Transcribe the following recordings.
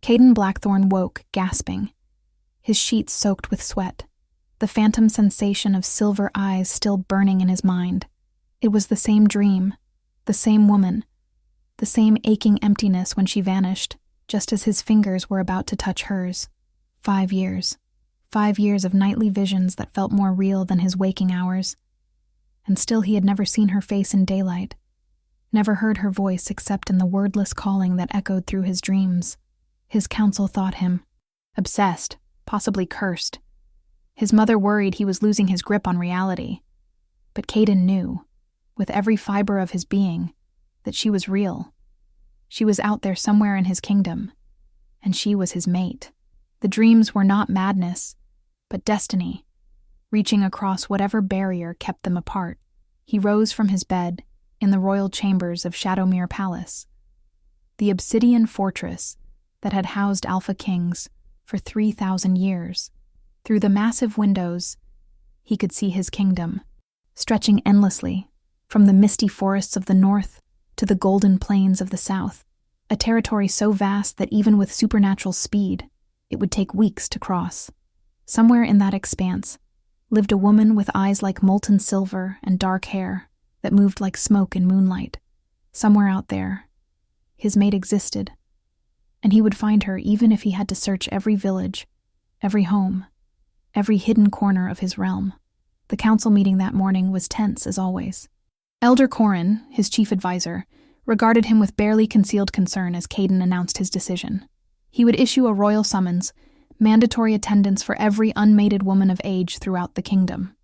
Caden Blackthorne woke, gasping, his sheets soaked with sweat, the phantom sensation of silver eyes still burning in his mind. It was the same dream, the same woman, the same aching emptiness when she vanished, just as his fingers were about to touch hers. 5 years. 5 years of nightly visions that felt more real than his waking hours. And still he had never seen her face in daylight, never heard her voice except in the wordless calling that echoed through his dreams. His counsel thought him obsessed, possibly cursed. His mother worried he was losing his grip on reality. But Caden knew, with every fiber of his being, that she was real. She was out there somewhere in his kingdom, and she was his mate. The dreams were not madness, but destiny, reaching across whatever barrier kept them apart. He rose from his bed in the royal chambers of Shadowmere Palace, the obsidian fortress that had housed Alpha Kings for 3,000 years. Through the massive windows, he could see his kingdom, stretching endlessly from the misty forests of the north to the golden plains of the south, a territory so vast that even with supernatural speed, it would take weeks to cross. Somewhere in that expanse lived a woman with eyes like molten silver and dark hair that moved like smoke in moonlight. Somewhere out there, his mate existed, and he would find her even if he had to search every village, every home, every hidden corner of his realm. The council meeting that morning was tense as always. Elder Corrin, his chief advisor, regarded him with barely concealed concern as Caden announced his decision. He would issue a royal summons, mandatory attendance for every unmated woman of age throughout the kingdom.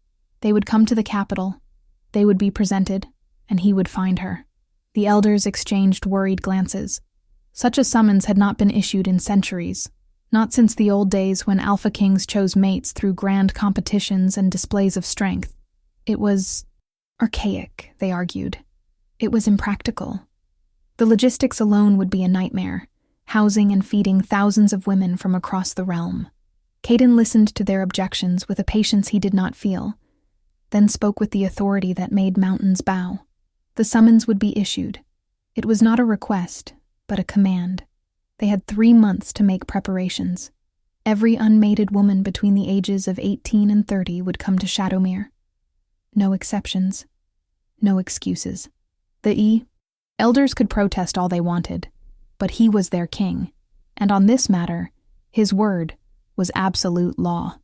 They would come to the capital, they would be presented, and he would find her. The elders exchanged worried glances. Such a summons had not been issued in centuries, not since the old days when Alpha Kings chose mates through grand competitions and displays of strength. It was archaic, they argued. It was impractical. The logistics alone would be a nightmare, housing and feeding thousands of women from across the realm. Caden listened to their objections with a patience he did not feel, then spoke with the authority that made mountains bow. The summons would be issued. It was not a request, but a command. They had 3 months to make preparations. Every unmated woman between the ages of 18 and 30 would come to Shadowmere. No exceptions. No excuses. The elders could protest all they wanted, but he was their king, and on this matter, his word was absolute law.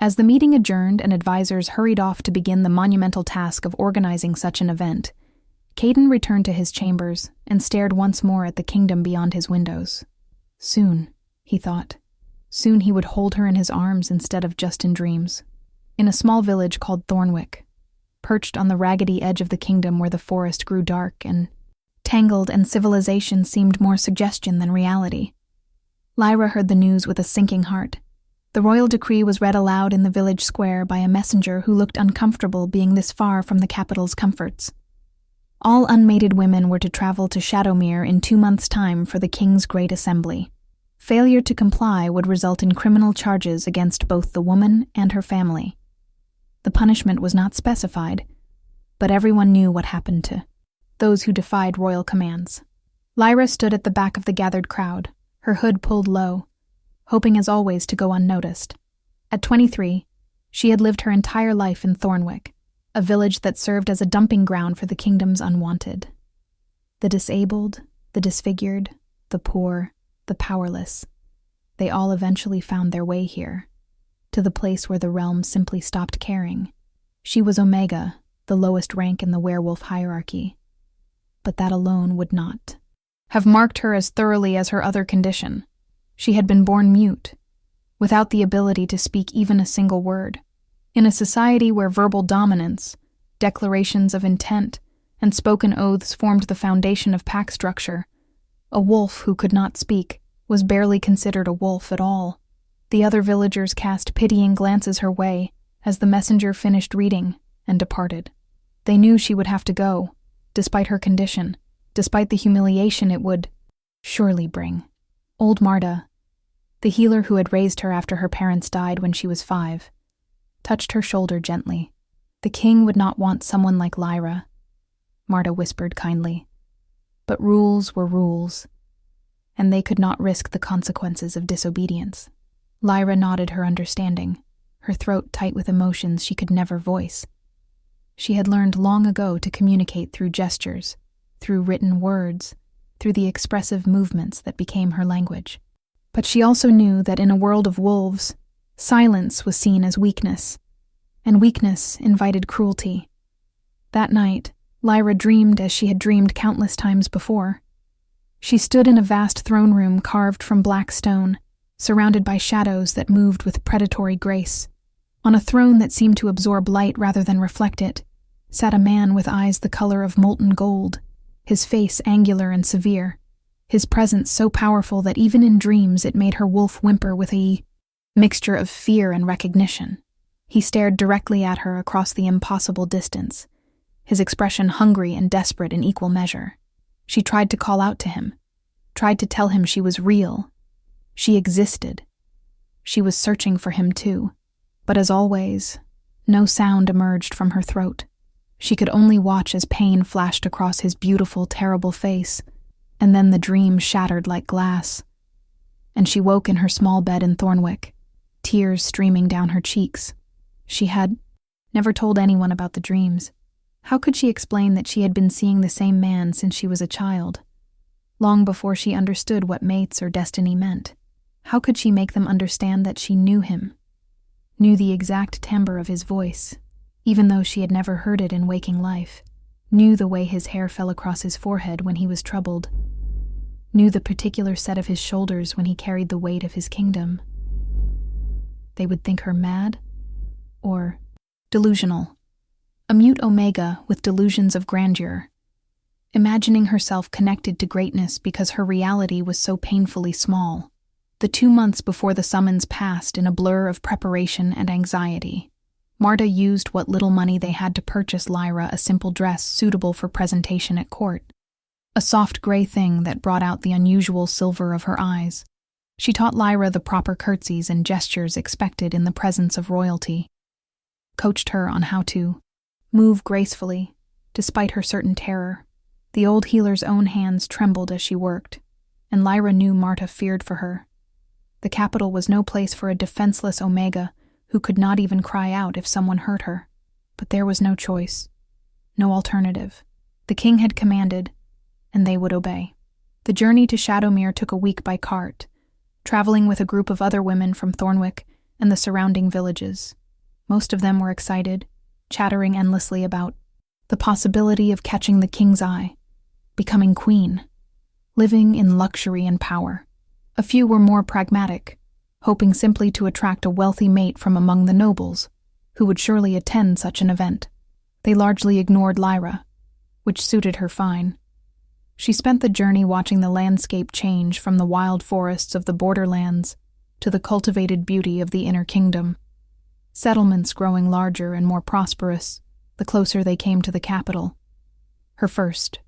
As the meeting adjourned and advisors hurried off to begin the monumental task of organizing such an event, Caden returned to his chambers and stared once more at the kingdom beyond his windows. Soon, he thought. Soon he would hold her in his arms instead of just in dreams. In a small village called Thornwick, perched on the raggedy edge of the kingdom where the forest grew dark and tangled and civilization seemed more suggestion than reality. Lyra heard the news with a sinking heart. The royal decree was read aloud in the village square by a messenger who looked uncomfortable being this far from the capital's comforts. All unmated women were to travel to Shadowmere in 2 months' time for the king's great assembly. Failure to comply would result in criminal charges against both the woman and her family. The punishment was not specified, but everyone knew what happened to those who defied royal commands. Lyra stood at the back of the gathered crowd, her hood pulled low, hoping as always to go unnoticed. At 23, she had lived her entire life in Thornwick, a village that served as a dumping ground for the kingdom's unwanted. The disabled, the disfigured, the poor, the powerless, they all eventually found their way here, to the place where the realm simply stopped caring. She was Omega, the lowest rank in the werewolf hierarchy, but that alone would not have marked her as thoroughly as her other condition. She had been born mute, without the ability to speak even a single word. In a society where verbal dominance, declarations of intent, and spoken oaths formed the foundation of pack structure, a wolf who could not speak was barely considered a wolf at all. The other villagers cast pitying glances her way as the messenger finished reading and departed. They knew she would have to go, despite her condition, despite the humiliation it would surely bring. Old Marta, the healer who had raised her after her parents died when she was 5, touched her shoulder gently. The king would not want someone like Lyra, Marta whispered kindly. But rules were rules. and they could not risk the consequences of disobedience. Lyra nodded her understanding, her throat tight with emotions she could never voice. She had learned long ago to communicate through gestures, through written words, through the expressive movements that became her language. But she also knew that in a world of wolves, silence was seen as weakness, and weakness invited cruelty. That night, Lyra dreamed as she had dreamed countless times before. She stood in a vast throne room carved from black stone, surrounded by shadows that moved with predatory grace. On a throne that seemed to absorb light rather than reflect it, sat a man with eyes the color of molten gold, his face angular and severe, his presence so powerful that even in dreams it made her wolf whimper with a mixture of fear and recognition. He stared directly at her across the impossible distance, his expression hungry and desperate in equal measure. She tried to call out to him, tried to tell him she was real. She existed. She was searching for him too, but as always, no sound emerged from her throat. She could only watch as pain flashed across his beautiful, terrible face, and then the dream shattered like glass. And she woke in her small bed in Thornwick, tears streaming down her cheeks. She had never told anyone about the dreams. How could she explain that she had been seeing the same man since she was a child, long before she understood what mates or destiny meant? How could she make them understand that she knew him, knew the exact timbre of his voice, even though she had never heard it in waking life, knew the way his hair fell across his forehead when he was troubled, knew the particular set of his shoulders when he carried the weight of his kingdom? They would think her mad or delusional. A mute omega with delusions of grandeur, imagining herself connected to greatness because her reality was so painfully small. The 2 months before the summons passed in a blur of preparation and anxiety. Marta used what little money they had to purchase Lyra a simple dress suitable for presentation at court, a soft gray thing that brought out the unusual silver of her eyes. She taught Lyra the proper curtsies and gestures expected in the presence of royalty, coached her on how to move gracefully, despite her certain terror. The old healer's own hands trembled as she worked, and Lyra knew Marta feared for her. The capital was no place for a defenseless omega who could not even cry out if someone hurt her. But there was no choice, no alternative. The king had commanded, and they would obey. The journey to Shadowmere took a week by cart, traveling with a group of other women from Thornwick and the surrounding villages. Most of them were excited, chattering endlessly about the possibility of catching the king's eye, becoming queen, living in luxury and power. A few were more pragmatic, hoping simply to attract a wealthy mate from among the nobles, who would surely attend such an event. They largely ignored Lyra, which suited her fine. She spent the journey watching the landscape change from the wild forests of the borderlands to the cultivated beauty of the inner kingdom, settlements growing larger and more prosperous the closer they came to the capital. Her first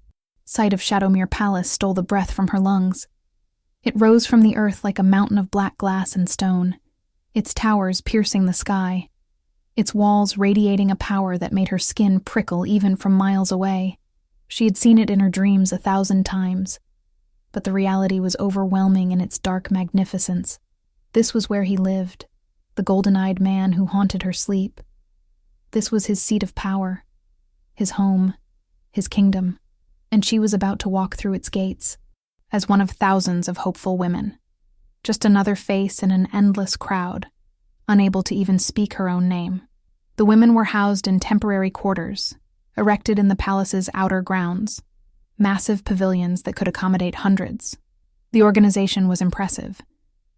sight of Shadowmere Palace stole the breath from her lungs. It rose from the earth like a mountain of black glass and stone, its towers piercing the sky, its walls radiating a power that made her skin prickle even from miles away. She had seen it in her dreams 1,000 times, but the reality was overwhelming in its dark magnificence. This was where he lived, the golden-eyed man who haunted her sleep. This was his seat of power, his home, his kingdom, and she was about to walk through its gates as one of thousands of hopeful women, just another face in an endless crowd, unable to even speak her own name. The women were housed in temporary quarters, erected in the palace's outer grounds, massive pavilions that could accommodate hundreds. The organization was impressive,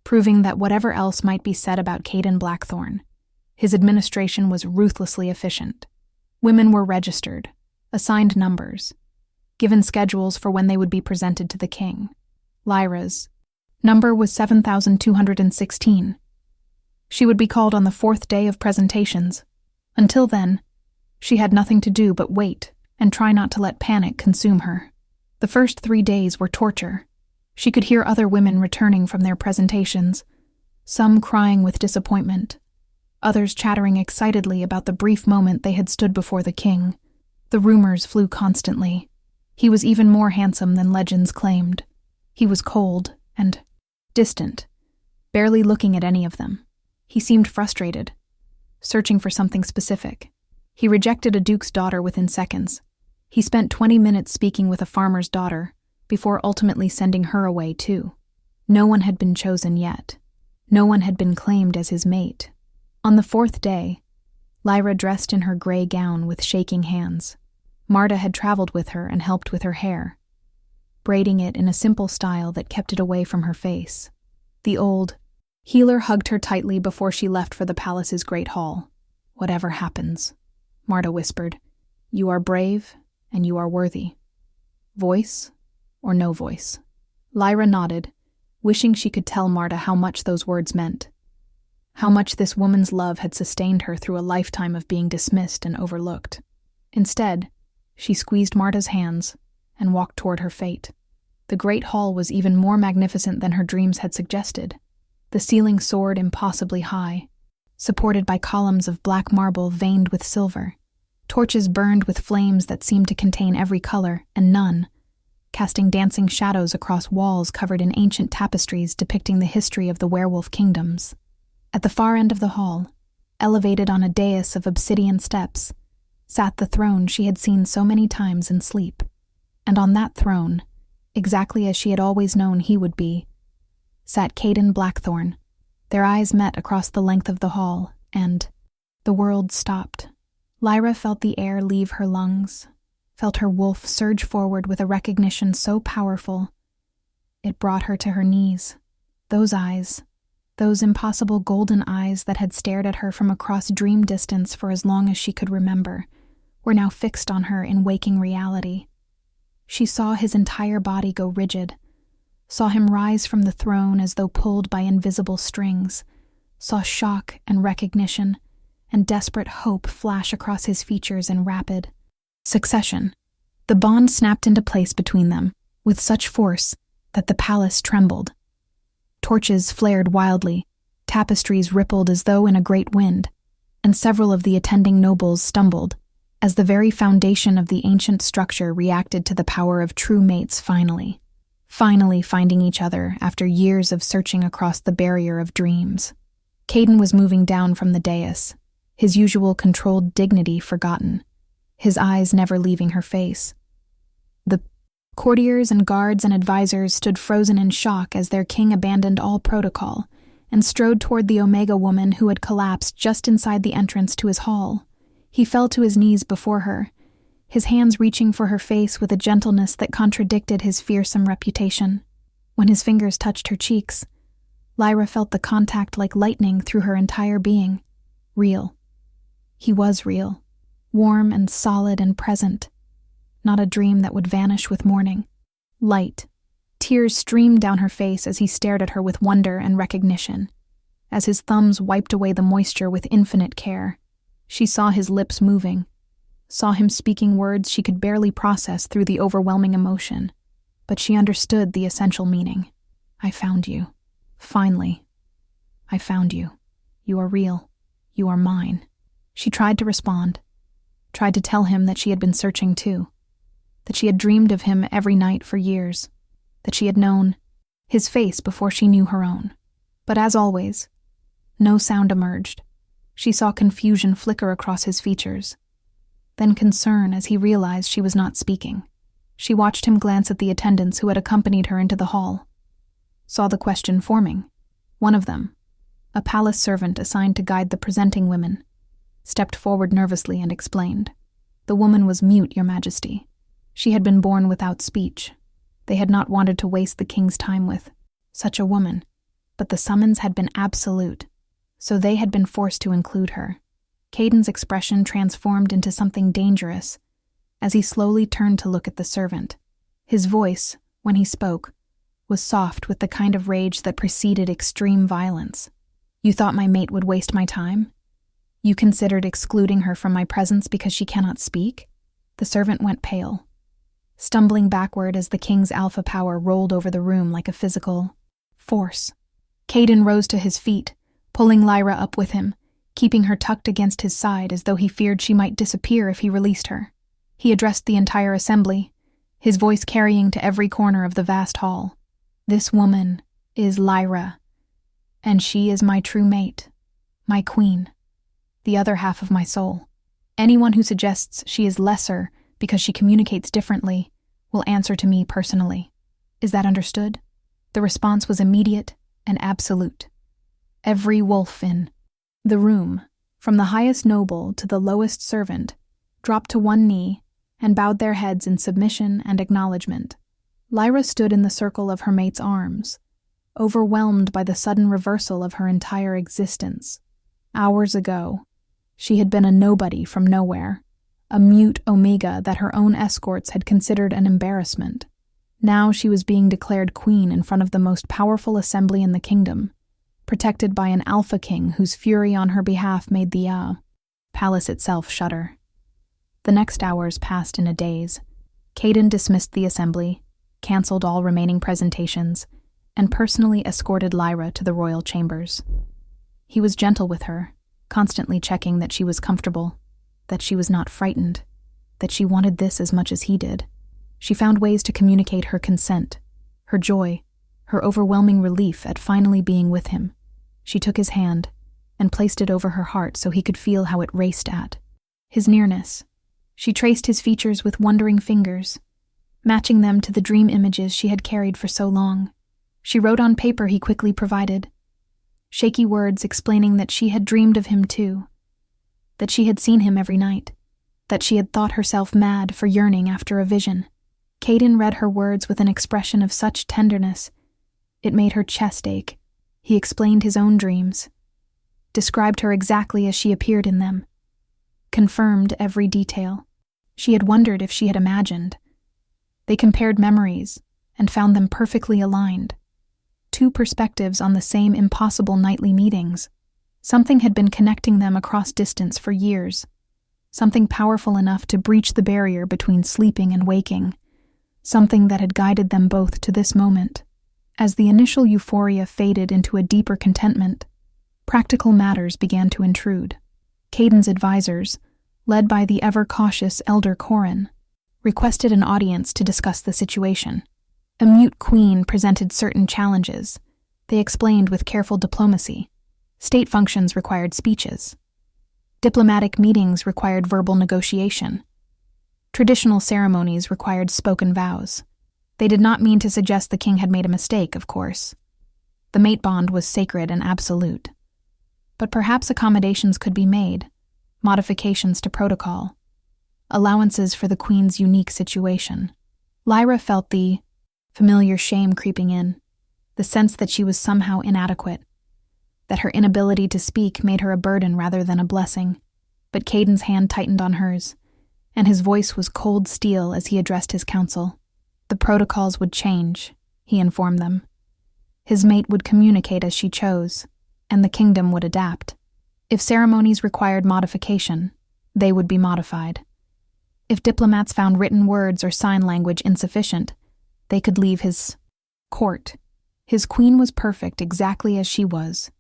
proving that whatever else might be said about Caden Blackthorn, his administration was ruthlessly efficient. Women were registered, assigned numbers, given schedules for when they would be presented to the king. Lyra's number was 7,216. She would be called on the 4th day of presentations. Until then, she had nothing to do but wait and try not to let panic consume her. The first 3 days were torture. She could hear other women returning from their presentations, some crying with disappointment, others chattering excitedly about the brief moment they had stood before the king. The rumors flew constantly. He was even more handsome than legends claimed. He was cold and distant, barely looking at any of them. He seemed frustrated, searching for something specific. He rejected a duke's daughter within seconds. He spent 20 minutes speaking with a farmer's daughter before ultimately sending her away too. No one had been chosen yet. No one had been claimed as his mate. On the fourth day, Lyra dressed in her gray gown with shaking hands. Marta had traveled with her and helped with her hair, braiding it in a simple style that kept it away from her face. The old healer hugged her tightly before she left for the palace's great hall. "Whatever happens," Marta whispered, "you are brave and you are worthy. Voice or no voice." Lyra nodded, wishing she could tell Marta how much those words meant, how much this woman's love had sustained her through a lifetime of being dismissed and overlooked. Instead, she squeezed Marta's hands and walked toward her fate. The great hall was even more magnificent than her dreams had suggested. The ceiling soared impossibly high, supported by columns of black marble veined with silver. Torches burned with flames that seemed to contain every color and none, casting dancing shadows across walls covered in ancient tapestries depicting the history of the werewolf kingdoms. At the far end of the hall, elevated on a dais of obsidian steps, sat the throne she had seen so many times in sleep. And on that throne, exactly as she had always known he would be, sat Caden Blackthorn. Their eyes met across the length of the hall, and the world stopped. Lyra felt the air leave her lungs, felt her wolf surge forward with a recognition so powerful, it brought her to her knees. Those eyes, those impossible golden eyes that had stared at her from across dream distance for as long as she could remember, were now fixed on her in waking reality. She saw his entire body go rigid, saw him rise from the throne as though pulled by invisible strings, saw shock and recognition and desperate hope flash across his features in rapid succession. The bond snapped into place between them, with such force that the palace trembled. Torches flared wildly, tapestries rippled as though in a great wind, and several of the attending nobles stumbled, as the very foundation of the ancient structure reacted to the power of true mates finally finding each other after years of searching across the barrier of dreams. Caden was moving down from the dais, his usual controlled dignity forgotten, his eyes never leaving her face. The courtiers and guards and advisors stood frozen in shock as their king abandoned all protocol and strode toward the Omega woman who had collapsed just inside the entrance to his hall. He fell to his knees before her, his hands reaching for her face with a gentleness that contradicted his fearsome reputation. When his fingers touched her cheeks, Lyra felt the contact like lightning through her entire being. Real. He was real, warm and solid and present, not a dream that would vanish with morning. Light. Tears streamed down her face as he stared at her with wonder and recognition. As his thumbs wiped away the moisture with infinite care, she saw his lips moving, saw him speaking words she could barely process through the overwhelming emotion, but she understood the essential meaning. "I found you. Finally. I found you. You are real. You are mine." She tried to respond, tried to tell him that she had been searching too, that she had dreamed of him every night for years, that she had known his face before she knew her own. But as always, no sound emerged. She saw confusion flicker across his features, then concern as he realized she was not speaking. She watched him glance at the attendants who had accompanied her into the hall, saw the question forming. One of them, a palace servant assigned to guide the presenting women, stepped forward nervously and explained. The woman was mute, Your Majesty. She had been born without speech. They had not wanted to waste the king's time with such a woman, but the summons had been absolute, so they had been forced to include her. Caden's expression transformed into something dangerous as he slowly turned to look at the servant. His voice, when he spoke, was soft with the kind of rage that preceded extreme violence. "You thought my mate would waste my time? You considered excluding her from my presence because she cannot speak?" The servant went pale, stumbling backward as the king's alpha power rolled over the room like a physical force. Caden rose to his feet, pulling Lyra up with him, keeping her tucked against his side as though he feared she might disappear if he released her. He addressed the entire assembly, his voice carrying to every corner of the vast hall. This woman is Lyra, and she is my true mate, my queen, the other half of my soul. Anyone who suggests she is lesser because she communicates differently will answer to me personally. Is that understood?" The response was immediate and absolute. Every wolf in the room, from the highest noble to the lowest servant, dropped to one knee and bowed their heads in submission and acknowledgement. Lyra stood in the circle of her mate's arms, overwhelmed by the sudden reversal of her entire existence. Hours ago, she had been a nobody from nowhere, a mute omega that her own escorts had considered an embarrassment. Now she was being declared queen in front of the most powerful assembly in the kingdom, protected by an alpha king whose fury on her behalf made the palace itself shudder. The next hours passed in a daze. Caden dismissed the assembly, cancelled all remaining presentations, and personally escorted Lyra to the royal chambers. He was gentle with her, constantly checking that she was comfortable, that she was not frightened, that she wanted this as much as he did. She found ways to communicate her consent, her joy, her overwhelming relief at finally being with him. She took his hand and placed it over her heart so he could feel how it raced at his nearness. She traced his features with wondering fingers, matching them to the dream images she had carried for so long. She wrote on paper he quickly provided, shaky words explaining that she had dreamed of him too, that she had seen him every night, that she had thought herself mad for yearning after a vision. Caden read her words with an expression of such tenderness, it made her chest ache. He explained his own dreams, described her exactly as she appeared in them, confirmed every detail. She had wondered if she had imagined. They compared memories and found them perfectly aligned. Two perspectives on the same impossible nightly meetings. Something had been connecting them across distance for years, something powerful enough to breach the barrier between sleeping and waking, something that had guided them both to this moment. As the initial euphoria faded into a deeper contentment, practical matters began to intrude. Caden's advisors, led by the ever-cautious Elder Corin, requested an audience to discuss the situation. A mute queen presented certain challenges. They explained with careful diplomacy. State functions required speeches. Diplomatic meetings required verbal negotiation. Traditional ceremonies required spoken vows. They did not mean to suggest the king had made a mistake, of course. The mate bond was sacred and absolute. But perhaps accommodations could be made, modifications to protocol, allowances for the queen's unique situation. Lyra felt the familiar shame creeping in, the sense that she was somehow inadequate, that her inability to speak made her a burden rather than a blessing. But Caden's hand tightened on hers, and his voice was cold steel as he addressed his council. The protocols would change, he informed them. His mate would communicate as she chose, and the kingdom would adapt. If ceremonies required modification, they would be modified. If diplomats found written words or sign language insufficient, they could leave his court. His queen was perfect exactly as she was,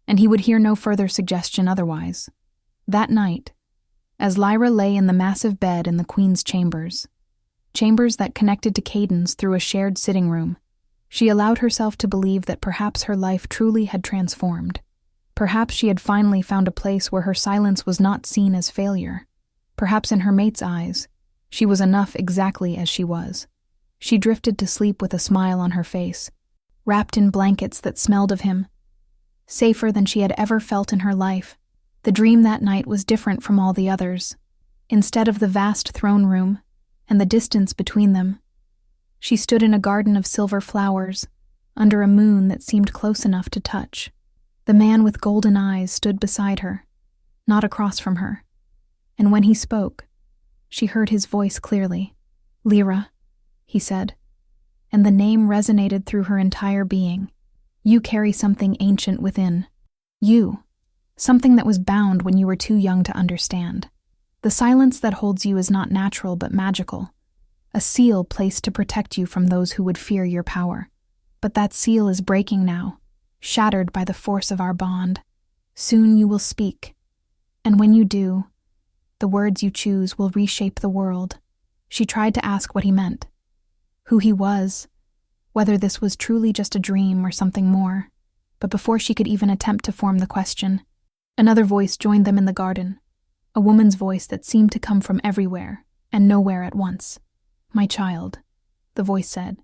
and he would hear no further suggestion otherwise. That night, as Lyra lay in the massive bed in the queen's chambers that connected to Caden's through a shared sitting room, she allowed herself to believe that perhaps her life truly had transformed. Perhaps she had finally found a place where her silence was not seen as failure. Perhaps in her mate's eyes, she was enough exactly as she was. She drifted to sleep with a smile on her face, wrapped in blankets that smelled of him, safer than she had ever felt in her life. The dream that night was different from all the others. Instead of the vast throne room and the distance between them, she stood in a garden of silver flowers, under a moon that seemed close enough to touch. The man with golden eyes stood beside her, not across from her, and when he spoke, she heard his voice clearly. "Lyra," he said, and the name resonated through her entire being. "You carry something ancient within. You, something that was bound when you were too young to understand. The silence that holds you is not natural but magical, a seal placed to protect you from those who would fear your power. But that seal is breaking now, shattered by the force of our bond. Soon you will speak, and when you do, the words you choose will reshape the world." She tried to ask what he meant, who he was, whether this was truly just a dream or something more. But before she could even attempt to form the question, another voice joined them in the garden, a woman's voice that seemed to come from everywhere and nowhere at once. "My child," the voice said,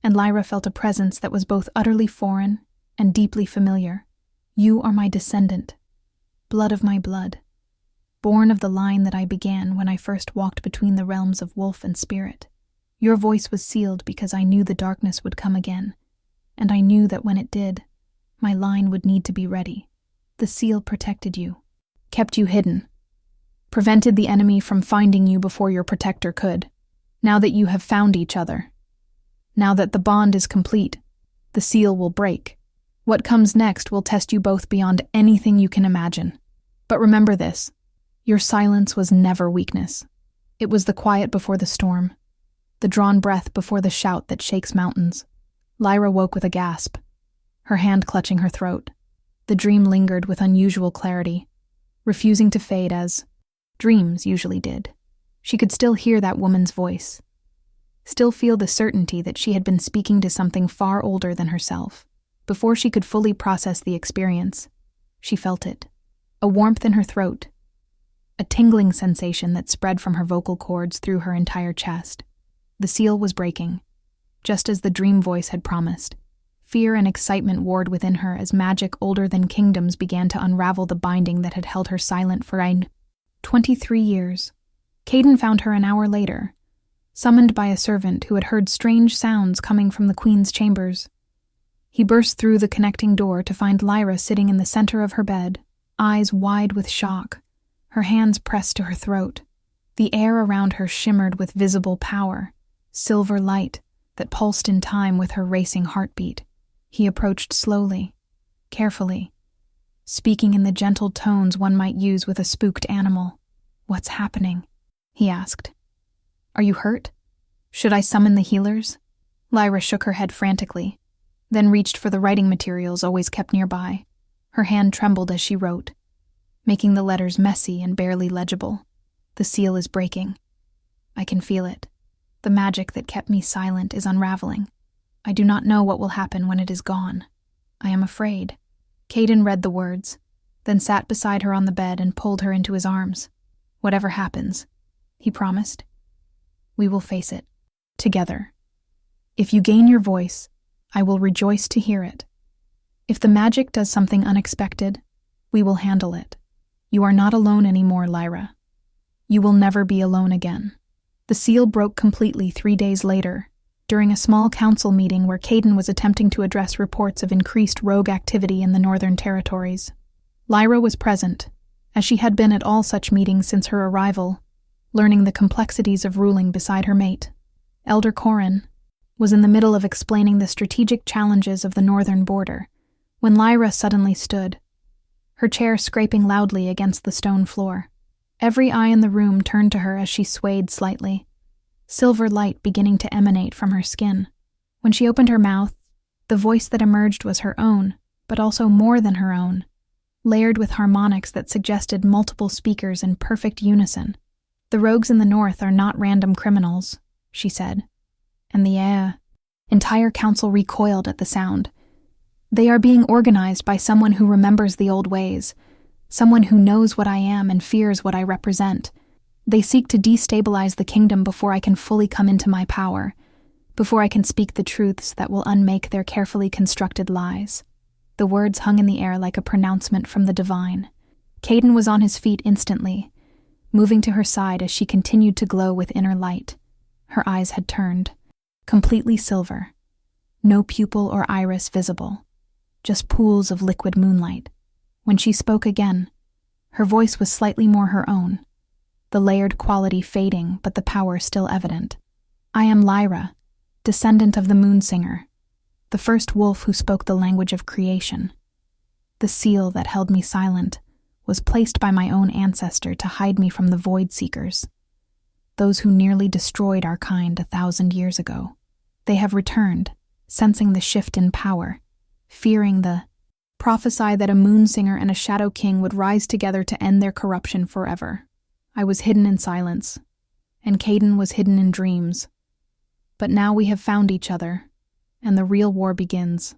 and Lyra felt a presence that was both utterly foreign and deeply familiar. "You are my descendant, blood of my blood, born of the line that I began when I first walked between the realms of wolf and spirit. Your voice was sealed because I knew the darkness would come again, and I knew that when it did, my line would need to be ready. The seal protected you, kept you hidden, prevented the enemy from finding you before your protector could. Now that you have found each other, now that the bond is complete, the seal will break. What comes next will test you both beyond anything you can imagine. But remember this, your silence was never weakness. It was the quiet before the storm, the drawn breath before the shout that shakes mountains." Lyra woke with a gasp, her hand clutching her throat. The dream lingered with unusual clarity, refusing to fade as dreams usually did. She could still hear that woman's voice, still feel the certainty that she had been speaking to something far older than herself. Before she could fully process the experience, she felt it, a warmth in her throat, a tingling sensation that spread from her vocal cords through her entire chest. The seal was breaking, just as the dream voice had promised. Fear and excitement warred within her as magic older than kingdoms began to unravel the binding that had held her silent for 23 years. Caden found her an hour later, summoned by a servant who had heard strange sounds coming from the queen's chambers. He burst through the connecting door to find Lyra sitting in the center of her bed, eyes wide with shock, her hands pressed to her throat. The air around her shimmered with visible power, silver light that pulsed in time with her racing heartbeat. He approached slowly, carefully, speaking in the gentle tones one might use with a spooked animal. "What's happening?" he asked. "Are you hurt? Should I summon the healers?" Lyra shook her head frantically, then reached for the writing materials always kept nearby. Her hand trembled as she wrote, making the letters messy and barely legible. "The seal is breaking. I can feel it. The magic that kept me silent is unraveling. I do not know what will happen when it is gone. I am afraid." Caden read the words, then sat beside her on the bed and pulled her into his arms. "Whatever happens," he promised, "we will face it, together. If you gain your voice, I will rejoice to hear it. If the magic does something unexpected, we will handle it. You are not alone anymore, Lyra. You will never be alone again." The seal broke completely 3 days later, during a small council meeting where Caden was attempting to address reports of increased rogue activity in the Northern Territories. Lyra was present, as she had been at all such meetings since her arrival, learning the complexities of ruling beside her mate. Elder Corin was in the middle of explaining the strategic challenges of the northern border, when Lyra suddenly stood, her chair scraping loudly against the stone floor. Every eye in the room turned to her as she swayed slightly, silver light beginning to emanate from her skin. When she opened her mouth, the voice that emerged was her own, but also more than her own, layered with harmonics that suggested multiple speakers in perfect unison. "The rogues in the north are not random criminals," she said, and the entire council recoiled at the sound. "They are being organized by someone who remembers the old ways, someone who knows what I am and fears what I represent. They seek to destabilize the kingdom before I can fully come into my power, before I can speak the truths that will unmake their carefully constructed lies." The words hung in the air like a pronouncement from the divine. Caden was on his feet instantly, moving to her side as she continued to glow with inner light. Her eyes had turned, completely silver, no pupil or iris visible, just pools of liquid moonlight. When she spoke again, her voice was slightly more her own, the layered quality fading but the power still evident. "I am Lyra, descendant of the moon singer, the first wolf who spoke the language of creation. The seal that held me silent was placed by my own ancestor to hide me from the void seekers, those who nearly destroyed our kind 1,000 years ago. They have returned, sensing the shift in power, fearing the prophesy that a moon singer and a shadow king would rise together to end their corruption forever. I was hidden in silence, and Caden was hidden in dreams. But now we have found each other, and the real war begins.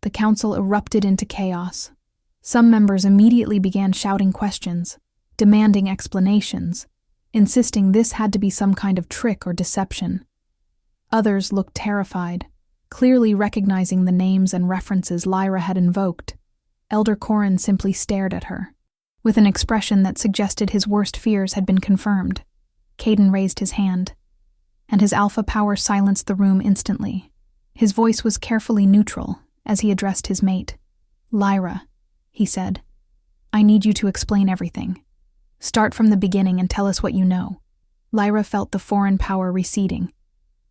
The council erupted into chaos. Some members immediately began shouting questions, demanding explanations, insisting this had to be some kind of trick or deception. Others looked terrified, clearly recognizing the names and references Lyra had invoked. Elder Corin simply stared at her, with an expression that suggested his worst fears had been confirmed. Caden raised his hand, and his alpha power silenced the room instantly. His voice was carefully neutral as he addressed his mate. "Lyra," he said, "I need you to explain everything. Start from the beginning and tell us what you know." Lyra felt the foreign power receding,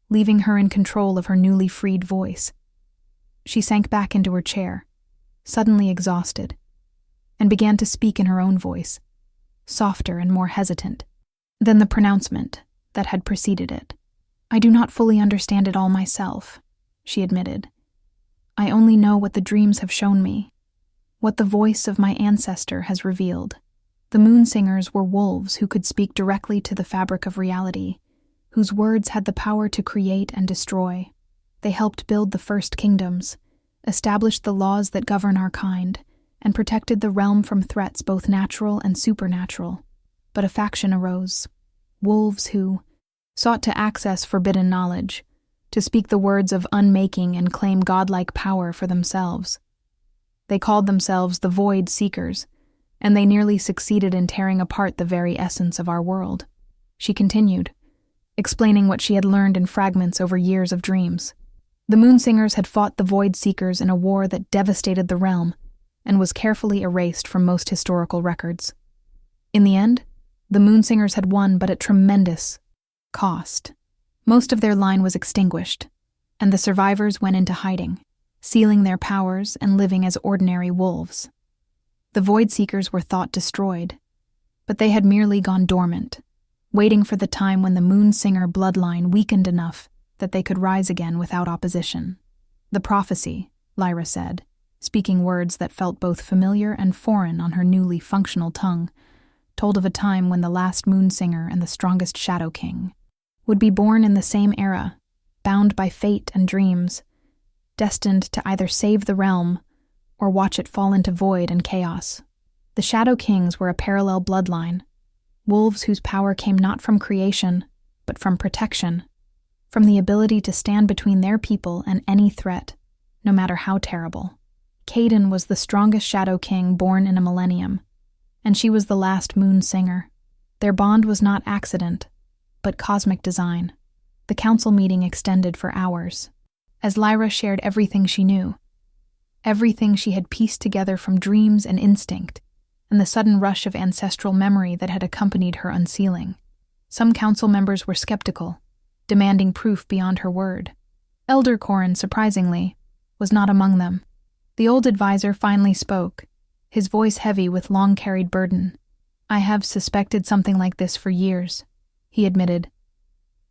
leaving her in control of her newly freed voice. She sank back into her chair, suddenly exhausted, and began to speak in her own voice, softer and more hesitant than the pronouncement that had preceded it. "I do not fully understand it all myself," she admitted. "I only know what the dreams have shown me, what the voice of my ancestor has revealed. The moon singers were wolves who could speak directly to the fabric of reality, whose words had the power to create and destroy. They helped build the first kingdoms, established the laws that govern our kind, and protected the realm from threats both natural and supernatural. But a faction arose, wolves who sought to access forbidden knowledge, to speak the words of unmaking and claim godlike power for themselves. They called themselves the Void Seekers, and they nearly succeeded in tearing apart the very essence of our world." She continued, explaining what she had learned in fragments over years of dreams. The Moonsingers had fought the Void Seekers in a war that devastated the realm and was carefully erased from most historical records. In the end, the Moonsingers had won, but at tremendous cost. Most of their line was extinguished, and the survivors went into hiding, sealing their powers and living as ordinary wolves. The Void Seekers were thought destroyed, but they had merely gone dormant, waiting for the time when the Moonsinger bloodline weakened enough that they could rise again without opposition. "The prophecy," Lyra said, speaking words that felt both familiar and foreign on her newly functional tongue, told of a time when the last Moonsinger and the strongest Shadow King would be born in the same era, bound by fate and dreams, destined to either save the realm or watch it fall into void and chaos. The Shadow Kings were a parallel bloodline, wolves whose power came not from creation, but from protection, from the ability to stand between their people and any threat, no matter how terrible. Caden was the strongest Shadow King born in a millennium, and she was the last Moon Singer. Their bond was not accident, but cosmic design. The council meeting extended for hours, as Lyra shared everything she knew, everything she had pieced together from dreams and instinct, and the sudden rush of ancestral memory that had accompanied her unsealing. Some council members were skeptical, demanding proof beyond her word. Elder Corin, surprisingly, was not among them. The old advisor finally spoke, his voice heavy with long-carried burden. "I have suspected something like this for years," he admitted.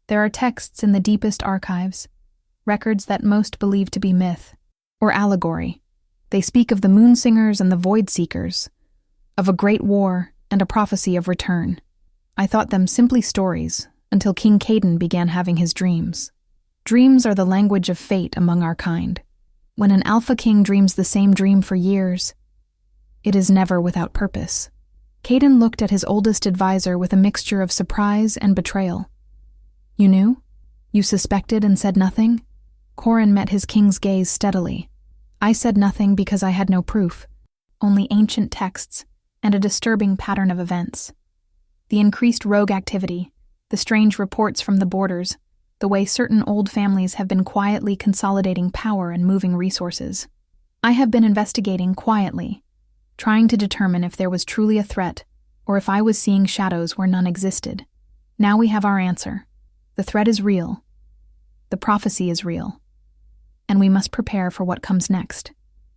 "There are texts in the deepest archives, records that most believe to be myth, or allegory. They speak of the Moonsingers and the Void Seekers, of a great war and a prophecy of return. I thought them simply stories, until King Caden began having his dreams. Dreams are the language of fate among our kind. When an Alpha King dreams the same dream for years, it is never without purpose." Caden looked at his oldest advisor with a mixture of surprise and betrayal. "You knew? You suspected and said nothing?" Corin met his king's gaze steadily. "I said nothing because I had no proof, only ancient texts and a disturbing pattern of events. The increased rogue activity, the strange reports from the borders, the way certain old families have been quietly consolidating power and moving resources. I have been investigating quietly, trying to determine if there was truly a threat or if I was seeing shadows where none existed. Now we have our answer. The threat is real. The prophecy is real. And we must prepare for what comes next.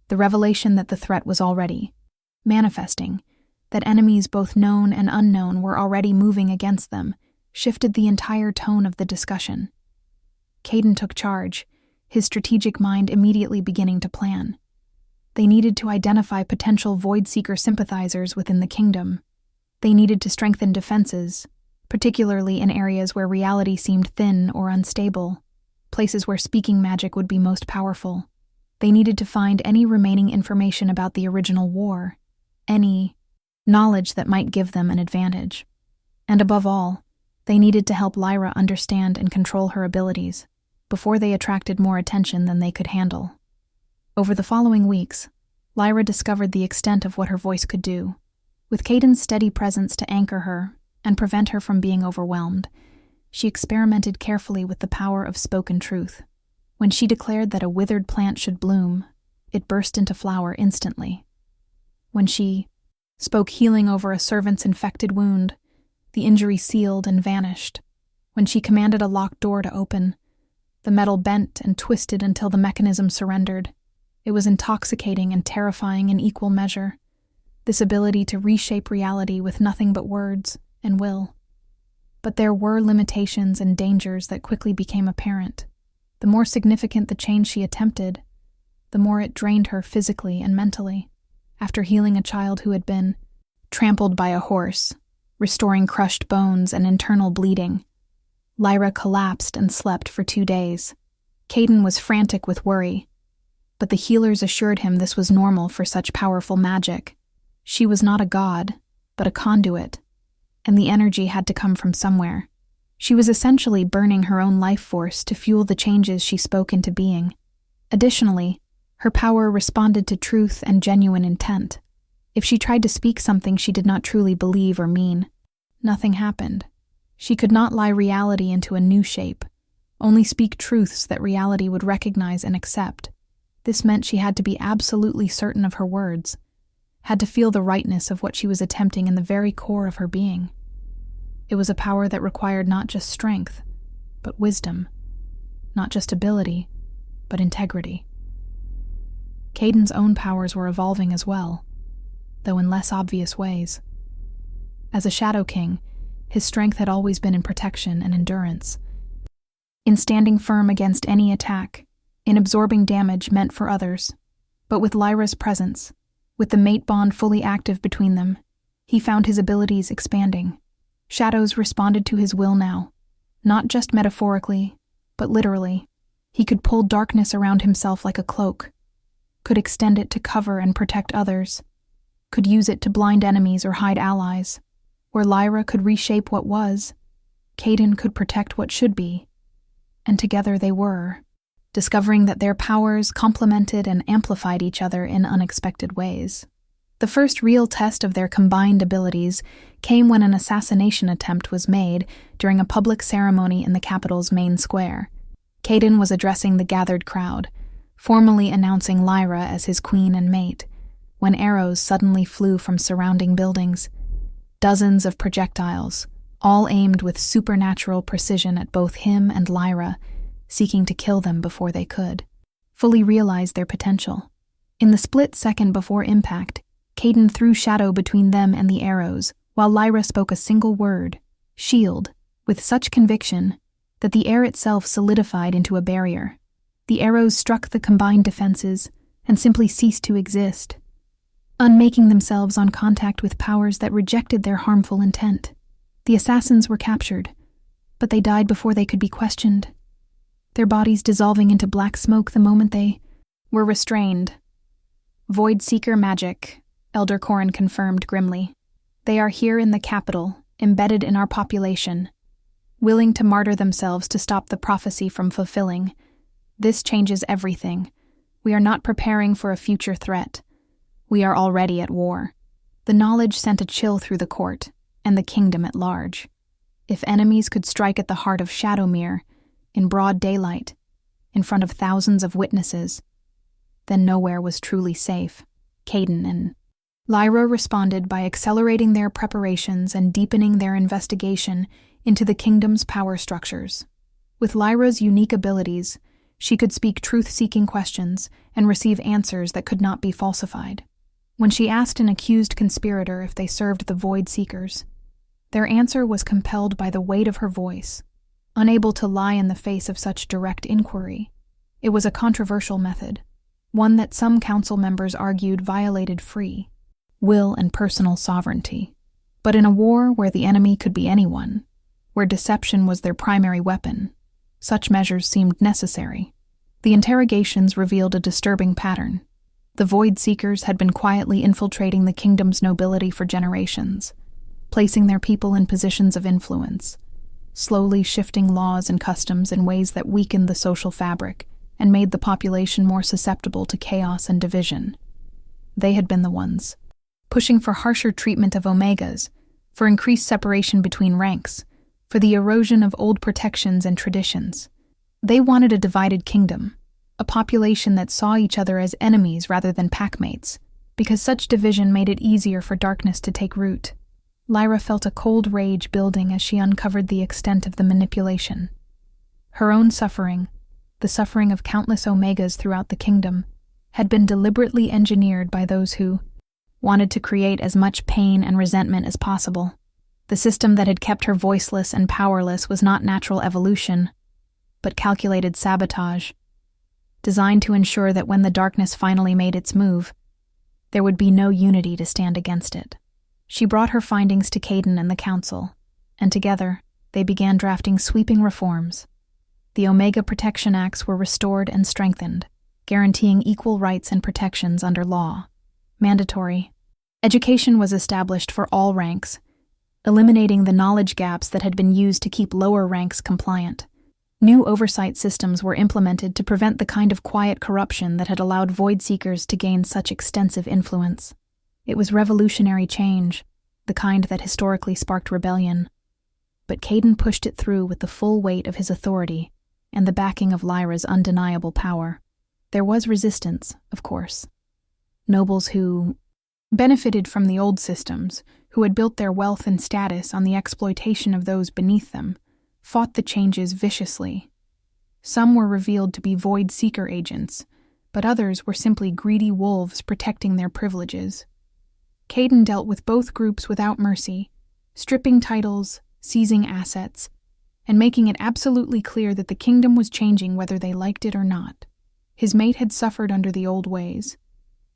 The revelation that the threat was already manifesting, that enemies both known and unknown were already moving against them, shifted the entire tone of the discussion. Caden took charge, his strategic mind immediately beginning to plan. They needed to identify potential Void Seeker sympathizers within the kingdom. They needed to strengthen defenses, particularly in areas where reality seemed thin or unstable. places where speaking magic would be most powerful. They needed to find any remaining information about the original war, any knowledge that might give them an advantage. And above all, they needed to help Lyra understand and control her abilities before they attracted more attention than they could handle. Over the following weeks, Lyra discovered the extent of what her voice could do. With Caden's steady presence to anchor her and prevent her from being overwhelmed, she experimented carefully with the power of spoken truth. When she declared that a withered plant should bloom, it burst into flower instantly. When she spoke healing over a servant's infected wound, the injury sealed and vanished. When she commanded a locked door to open, the metal bent and twisted until the mechanism surrendered. It was intoxicating and terrifying in equal measure, this ability to reshape reality with nothing but words and will. But there were limitations and dangers that quickly became apparent. The more significant the change she attempted, the more it drained her physically and mentally. After healing a child who had been trampled by a horse, restoring crushed bones and internal bleeding, Lyra collapsed and slept for 2 days. Caden was frantic with worry, but the healers assured him this was normal for such powerful magic. She was not a god, but a conduit, and the energy had to come from somewhere. She was essentially burning her own life force to fuel the changes she spoke into being. Additionally, her power responded to truth and genuine intent. If she tried to speak something she did not truly believe or mean, nothing happened. She could not lie reality into a new shape, only speak truths that reality would recognize and accept. This meant she had to be absolutely certain of her words, had to feel the rightness of what she was attempting in the very core of her being. It was a power that required not just strength, but wisdom, not just ability, but integrity. Caden's own powers were evolving as well, though in less obvious ways. As a Shadow King, his strength had always been in protection and endurance, in standing firm against any attack, in absorbing damage meant for others. But with Lyra's presence, with the mate bond fully active between them, he found his abilities expanding. Shadows responded to his will now, not just metaphorically, but literally. He could pull darkness around himself like a cloak, could extend it to cover and protect others, could use it to blind enemies or hide allies. Where Lyra could reshape what was, Caden could protect what should be. And together they were, discovering that their powers complemented and amplified each other in unexpected ways. The first real test of their combined abilities came when an assassination attempt was made during a public ceremony in the capital's main square. Caden was addressing the gathered crowd, formally announcing Lyra as his queen and mate, when arrows suddenly flew from surrounding buildings. Dozens of projectiles, all aimed with supernatural precision at both him and Lyra, seeking to kill them before they could fully realize their potential. In the split second before impact, Caden threw shadow between them and the arrows, while Lyra spoke a single word, shield, with such conviction that the air itself solidified into a barrier. The arrows struck the combined defenses and simply ceased to exist, unmaking themselves on contact with powers that rejected their harmful intent. The assassins were captured, but they died before they could be questioned, their bodies dissolving into black smoke the moment they were restrained. Void Seeker magic, Elder Corrin confirmed grimly. They are here in the capital, embedded in our population, willing to martyr themselves to stop the prophecy from fulfilling. This changes everything. We are not preparing for a future threat. We are already at war. The knowledge sent a chill through the court, and the kingdom at large. If enemies could strike at the heart of Shadowmere, in broad daylight, in front of thousands of witnesses, then nowhere was truly safe. Caden and Lyra responded by accelerating their preparations and deepening their investigation into the kingdom's power structures. With Lyra's unique abilities, she could speak truth-seeking questions and receive answers that could not be falsified. When she asked an accused conspirator if they served the Void Seekers, their answer was compelled by the weight of her voice, unable to lie in the face of such direct inquiry. It was a controversial method, one that some council members argued violated free will and personal sovereignty. But in a war where the enemy could be anyone, where deception was their primary weapon, Such measures seemed necessary. The interrogations revealed a disturbing pattern. The Void Seekers had been quietly infiltrating the kingdom's nobility for generations, placing their people in positions of influence, slowly shifting laws and customs in ways that weakened the social fabric and made the population more susceptible to chaos and division. They had been the ones pushing for harsher treatment of Omegas, for increased separation between ranks, for the erosion of old protections and traditions. They wanted a divided kingdom, a population that saw each other as enemies rather than packmates, because such division made it easier for darkness to take root. Lyra felt a cold rage building as she uncovered the extent of the manipulation. Her own suffering, the suffering of countless Omegas throughout the kingdom, had been deliberately engineered by those who wanted to create as much pain and resentment as possible. The system that had kept her voiceless and powerless was not natural evolution, but calculated sabotage, designed to ensure that when the darkness finally made its move, there would be no unity to stand against it. She brought her findings to Caden and the council, and together they began drafting sweeping reforms. The Omega Protection Acts were restored and strengthened, guaranteeing equal rights and protections under law. Mandatory education was established for all ranks, eliminating the knowledge gaps that had been used to keep lower ranks compliant. New oversight systems were implemented to prevent the kind of quiet corruption that had allowed Void Seekers to gain such extensive influence. It was revolutionary change, the kind that historically sparked rebellion. But Caden pushed it through with the full weight of his authority and the backing of Lyra's undeniable power. There was resistance, of course. Nobles who benefited from the old systems, who had built their wealth and status on the exploitation of those beneath them, fought the changes viciously. Some were revealed to be Void Seeker agents, but others were simply greedy wolves protecting their privileges. Caden dealt with both groups without mercy, stripping titles, seizing assets, and making it absolutely clear that the kingdom was changing whether they liked it or not. His mate had suffered under the old ways,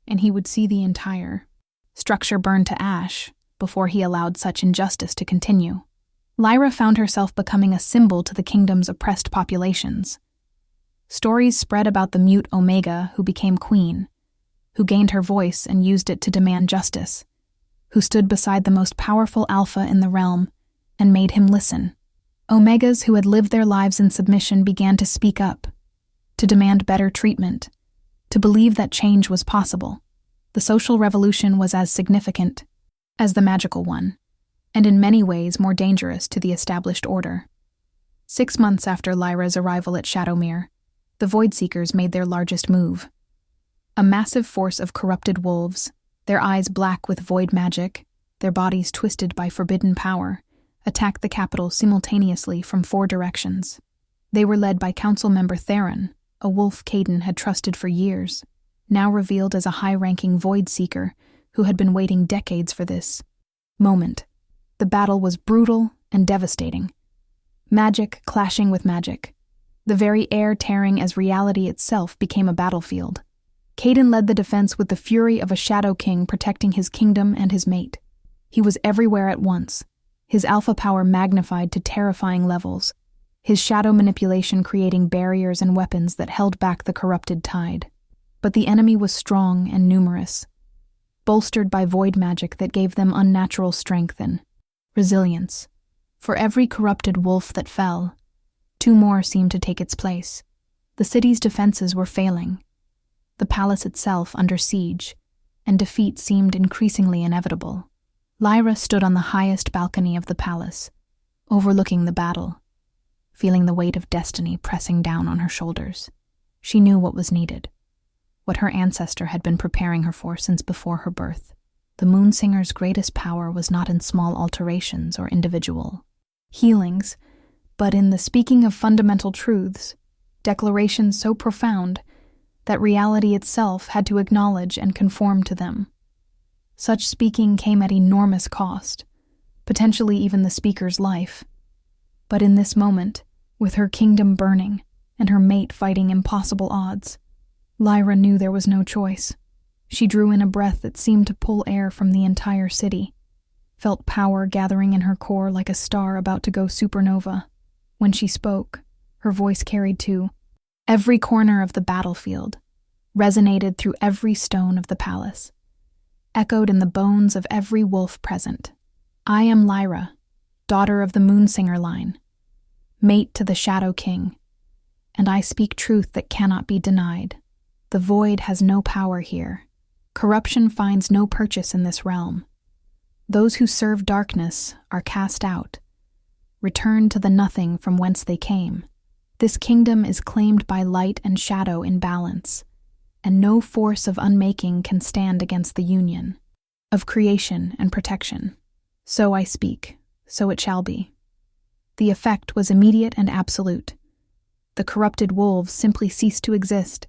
and he would see the entire structure burned to ash before he allowed such injustice to continue. Lyra found herself becoming a symbol to the kingdom's oppressed populations. Stories spread about the mute Omega who became queen, who gained her voice and used it to demand justice, who stood beside the most powerful alpha in the realm and made him listen. Omegas who had lived their lives in submission began to speak up, to demand better treatment, to believe that change was possible. The social revolution was as significant as the magical one, and in many ways more dangerous to the established order. 6 months after Lyra's arrival at Shadowmere, the Void Seekers made their largest move. A massive force of corrupted wolves, their eyes black with void magic, their bodies twisted by forbidden power, attacked the capital simultaneously from 4 directions. They were led by Council Member Theron, a wolf Caden had trusted for years, now revealed as a high-ranking Void Seeker who had been waiting decades for this moment. The battle was brutal and devastating. Magic clashing with magic. The very air tearing as reality itself became a battlefield. Caden led the defense with the fury of a Shadow King protecting his kingdom and his mate. He was everywhere at once, his alpha power magnified to terrifying levels, his shadow manipulation creating barriers and weapons that held back the corrupted tide. But the enemy was strong and numerous, bolstered by void magic that gave them unnatural strength and resilience. For every corrupted wolf that fell, 2 more seemed to take its place. The city's defenses were failing, the palace itself under siege, and defeat seemed increasingly inevitable. Lyra stood on the highest balcony of the palace, overlooking the battle, feeling the weight of destiny pressing down on her shoulders. She knew what was needed, what her ancestor had been preparing her for since before her birth. The Moonsinger's greatest power was not in small alterations or individual healings, but in the speaking of fundamental truths, declarations so profound that reality itself had to acknowledge and conform to them. Such speaking came at enormous cost, potentially even the speaker's life. But in this moment, with her kingdom burning and her mate fighting impossible odds, Lyra knew there was no choice. She drew in a breath that seemed to pull air from the entire city, felt power gathering in her core like a star about to go supernova. When she spoke, Her voice carried to every corner of the battlefield, resonated through every stone of the palace, echoed in the bones of every wolf present. I am Lyra, daughter of the Moonsinger line, mate to the Shadow King, and I speak truth that cannot be denied. The void has no power here. Corruption finds no purchase in this realm. Those who serve darkness are cast out, return to the nothing from whence they came. This kingdom is claimed by light and shadow in balance, and no force of unmaking can stand against the union of creation and protection. So I speak, so it shall be. The effect was immediate and absolute. The corrupted wolves simply ceased to exist,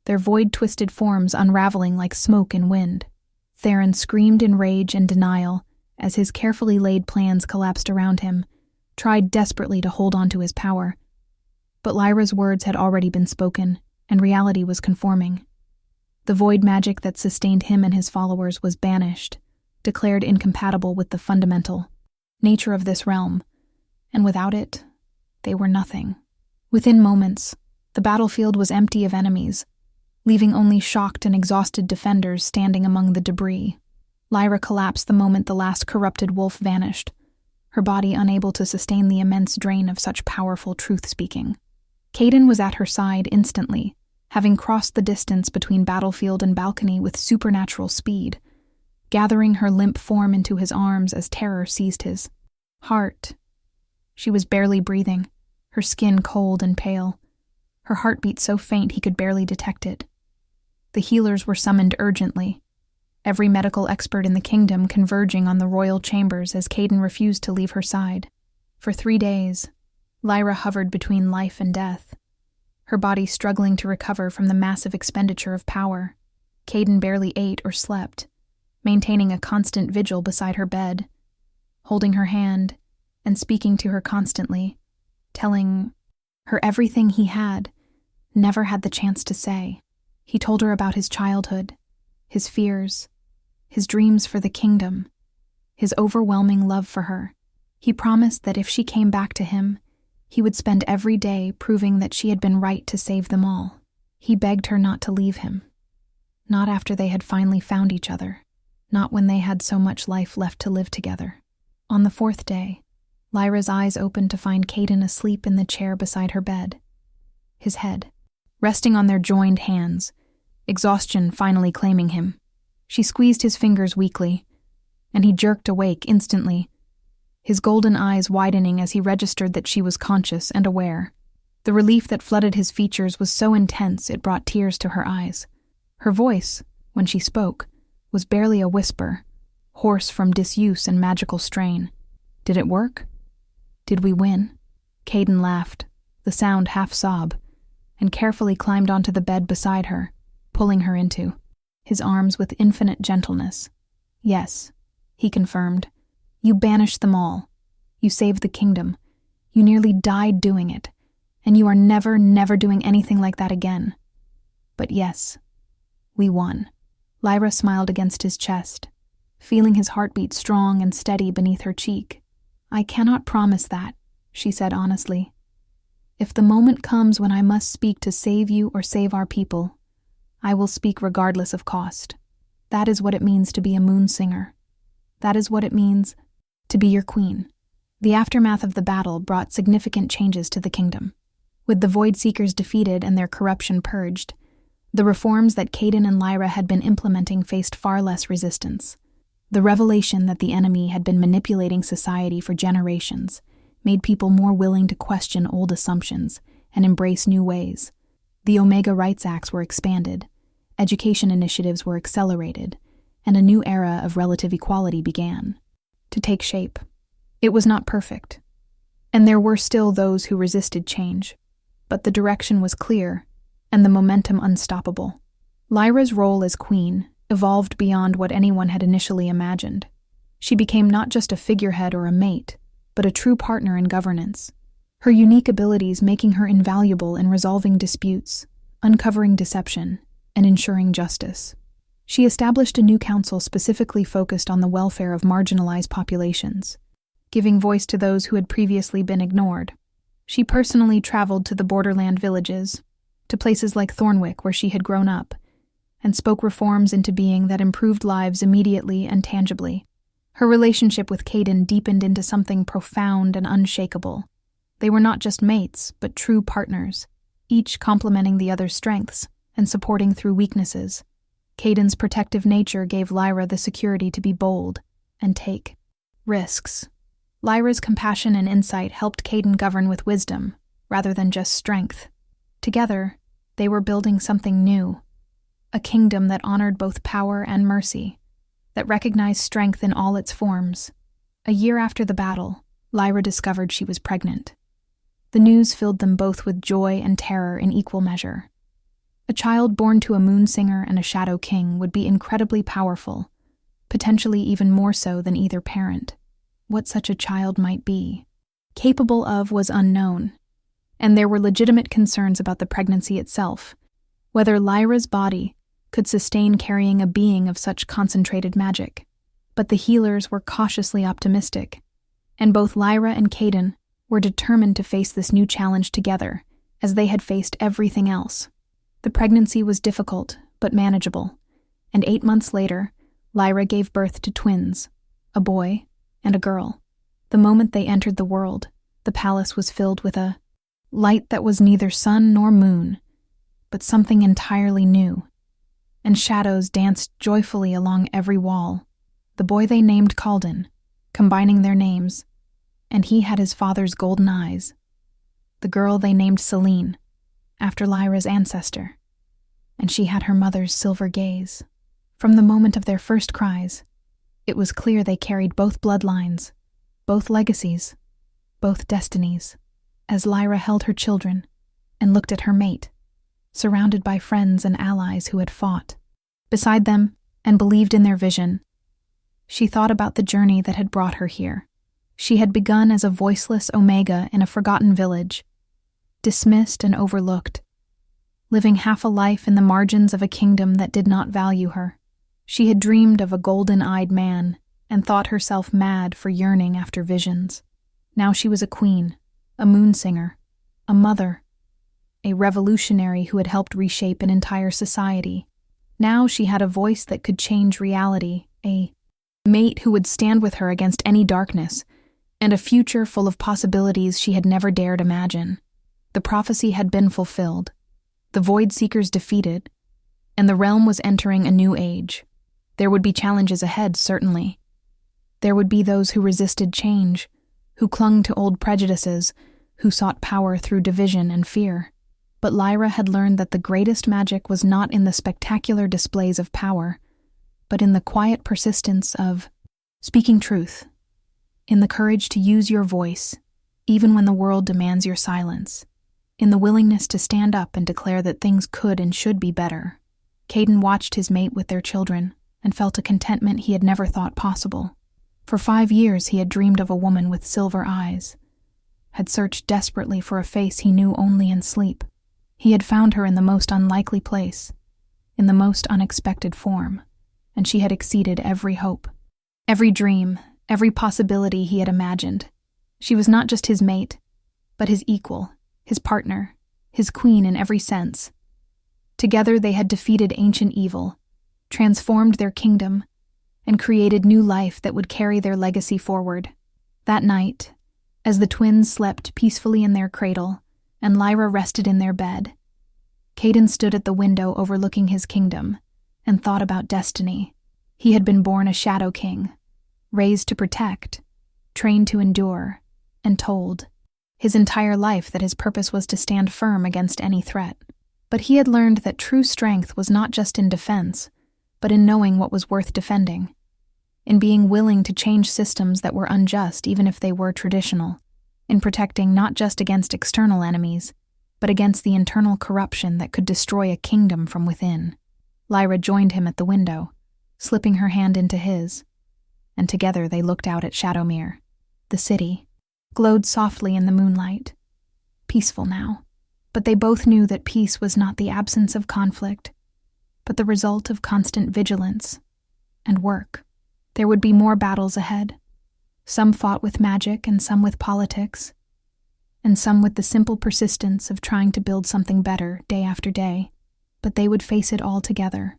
their void-twisted forms unraveling like smoke in wind. Theron screamed in rage and denial as his carefully laid plans collapsed around him, tried desperately to hold on to his power. But Lyra's words had already been spoken, and reality was conforming. The void magic that sustained him and his followers was banished, declared incompatible with the fundamental nature of this realm, and without it, they were nothing. Within moments, the battlefield was empty of enemies, leaving only shocked and exhausted defenders standing among the debris. Lyra collapsed the moment the last corrupted wolf vanished, her body unable to sustain the immense drain of such powerful truth-speaking. Caden was at her side instantly, having crossed the distance between battlefield and balcony with supernatural speed, gathering her limp form into his arms as terror seized his heart. She was barely breathing, her skin cold and pale, her heartbeat so faint he could barely detect it. The healers were summoned urgently, every medical expert in the kingdom converging on the royal chambers as Caden refused to leave her side. For 3 days, Lyra hovered between life and death, her body struggling to recover from the massive expenditure of power. Caden barely ate or slept, maintaining a constant vigil beside her bed, holding her hand and speaking to her constantly, telling her everything he had, never had the chance to say. He told her about his childhood, his fears, his dreams for the kingdom, his overwhelming love for her. He promised that if she came back to him, he would spend every day proving that she had been right to save them all. He begged her not to leave him, not after they had finally found each other, not when they had so much life left to live together. On the 4th day, Lyra's eyes opened to find Caden asleep in the chair beside her bed, his head resting on their joined hands, exhaustion finally claiming him. She squeezed his fingers weakly, and he jerked awake instantly, his golden eyes widening as he registered that she was conscious and aware. The relief that flooded his features was so intense it brought tears to her eyes. Her voice, when she spoke, was barely a whisper, hoarse from disuse and magical strain. Did it work? Did we win? Caden laughed, the sound half-sob, and carefully climbed onto the bed beside her, pulling her into his arms with infinite gentleness. Yes, he confirmed. You banished them all. You saved the kingdom. You nearly died doing it, and you are never doing anything like that again. But yes, we won. Lyra smiled against his chest, feeling his heartbeat strong and steady beneath her cheek. I cannot promise that, she said honestly. If the moment comes when I must speak to save you or save our people, I will speak regardless of cost. That is what it means to be a Moonsinger. That is what it means to be your queen. The aftermath of the battle brought significant changes to the kingdom. With the Void Seekers defeated and their corruption purged, the reforms that Caden and Lyra had been implementing faced far less resistance. The revelation that the enemy had been manipulating society for generations made people more willing to question old assumptions and embrace new ways. The Omega Rights Acts were expanded, education initiatives were accelerated, and a new era of relative equality began to take shape. It was not perfect, and there were still those who resisted change, but the direction was clear and the momentum unstoppable. Lyra's role as queen evolved beyond what anyone had initially imagined. She became not just a figurehead or a mate, but a true partner in governance, her unique abilities making her invaluable in resolving disputes, uncovering deception, and ensuring justice. She established a new council specifically focused on the welfare of marginalized populations, giving voice to those who had previously been ignored. She personally traveled to the borderland villages, to places like Thornwick where she had grown up, and spoke reforms into being that improved lives immediately and tangibly. Her relationship with Caden deepened into something profound and unshakable. They were not just mates, but true partners, each complementing the other's strengths and supporting through weaknesses. Caden's protective nature gave Lyra the security to be bold and take risks. Lyra's compassion and insight helped Caden govern with wisdom, rather than just strength. Together, they were building something new, a kingdom that honored both power and mercy, that recognized strength in all its forms. A year after the battle, Lyra discovered she was pregnant. The news filled them both with joy and terror in equal measure. A child born to a moon singer and a shadow king would be incredibly powerful, potentially even more so than either parent. What such a child might be capable of was unknown, and there were legitimate concerns about the pregnancy itself, whether Lyra's body could sustain carrying a being of such concentrated magic. But the healers were cautiously optimistic, and both Lyra and Caden were determined to face this new challenge together, as they had faced everything else. The pregnancy was difficult, but manageable, and 8 months later, Lyra gave birth to twins, a boy and a girl. The moment they entered the world, the palace was filled with a light that was neither sun nor moon, but something entirely new, and shadows danced joyfully along every wall. The boy they named Calden, combining their names, and he had his father's golden eyes. The girl they named Celine, after Lyra's ancestor, and she had her mother's silver gaze. From the moment of their first cries, it was clear they carried both bloodlines, both legacies, both destinies. As Lyra held her children and looked at her mate, surrounded by friends and allies who had fought beside them and believed in their vision, she thought about the journey that had brought her here. She had begun as a voiceless omega in a forgotten village, dismissed and overlooked, living half a life in the margins of a kingdom that did not value her. She had dreamed of a golden-eyed man and thought herself mad for yearning after visions. Now she was a queen, a moon singer, a mother, a revolutionary who had helped reshape an entire society. Now she had a voice that could change reality, a mate who would stand with her against any darkness, and a future full of possibilities she had never dared imagine. The prophecy had been fulfilled, the Void Seekers defeated, and the realm was entering a new age. There would be challenges ahead, certainly. There would be those who resisted change, who clung to old prejudices, who sought power through division and fear. But Lyra had learned that the greatest magic was not in the spectacular displays of power, but in the quiet persistence of speaking truth, in the courage to use your voice, even when the world demands your silence, in the willingness to stand up and declare that things could and should be better. Caden watched his mate with their children and felt a contentment he had never thought possible. For 5 years he had dreamed of a woman with silver eyes, had searched desperately for a face he knew only in sleep. He had found her in the most unlikely place, in the most unexpected form, and she had exceeded every hope, every dream, every possibility he had imagined. She was not just his mate, but his equal, his partner, his queen in every sense. Together they had defeated ancient evil, transformed their kingdom, and created new life that would carry their legacy forward. That night, as the twins slept peacefully in their cradle, and Lyra rested in their bed, Caden stood at the window overlooking his kingdom and thought about destiny. He had been born a shadow king, raised to protect, trained to endure, and told his entire life that his purpose was to stand firm against any threat. But he had learned that true strength was not just in defense, but in knowing what was worth defending, in being willing to change systems that were unjust even if they were traditional, in protecting not just against external enemies, but against the internal corruption that could destroy a kingdom from within. Lyra joined him at the window, slipping her hand into his, and together they looked out at Shadowmere. The city glowed softly in the moonlight, peaceful now, but they both knew that peace was not the absence of conflict, but the result of constant vigilance and work. There would be more battles ahead, some fought with magic and some with politics, and some with the simple persistence of trying to build something better day after day. But they would face it all together,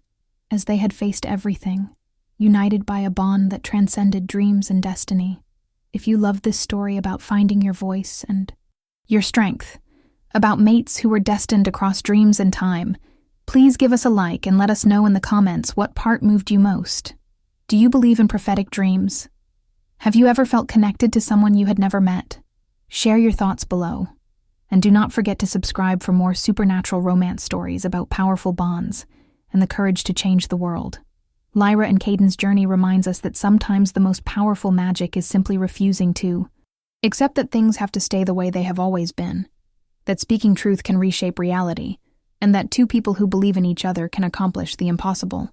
as they had faced everything, united by a bond that transcended dreams and destiny. If you love this story about finding your voice and your strength, about mates who were destined to cross dreams and time, please give us a like and let us know in the comments what part moved you most. Do you believe in prophetic dreams? Have you ever felt connected to someone you had never met? Share your thoughts below. And do not forget to subscribe for more supernatural romance stories about powerful bonds and the courage to change the world. Lyra and Caden's journey reminds us that sometimes the most powerful magic is simply refusing to accept that things have to stay the way they have always been, that speaking truth can reshape reality, and that two people who believe in each other can accomplish the impossible.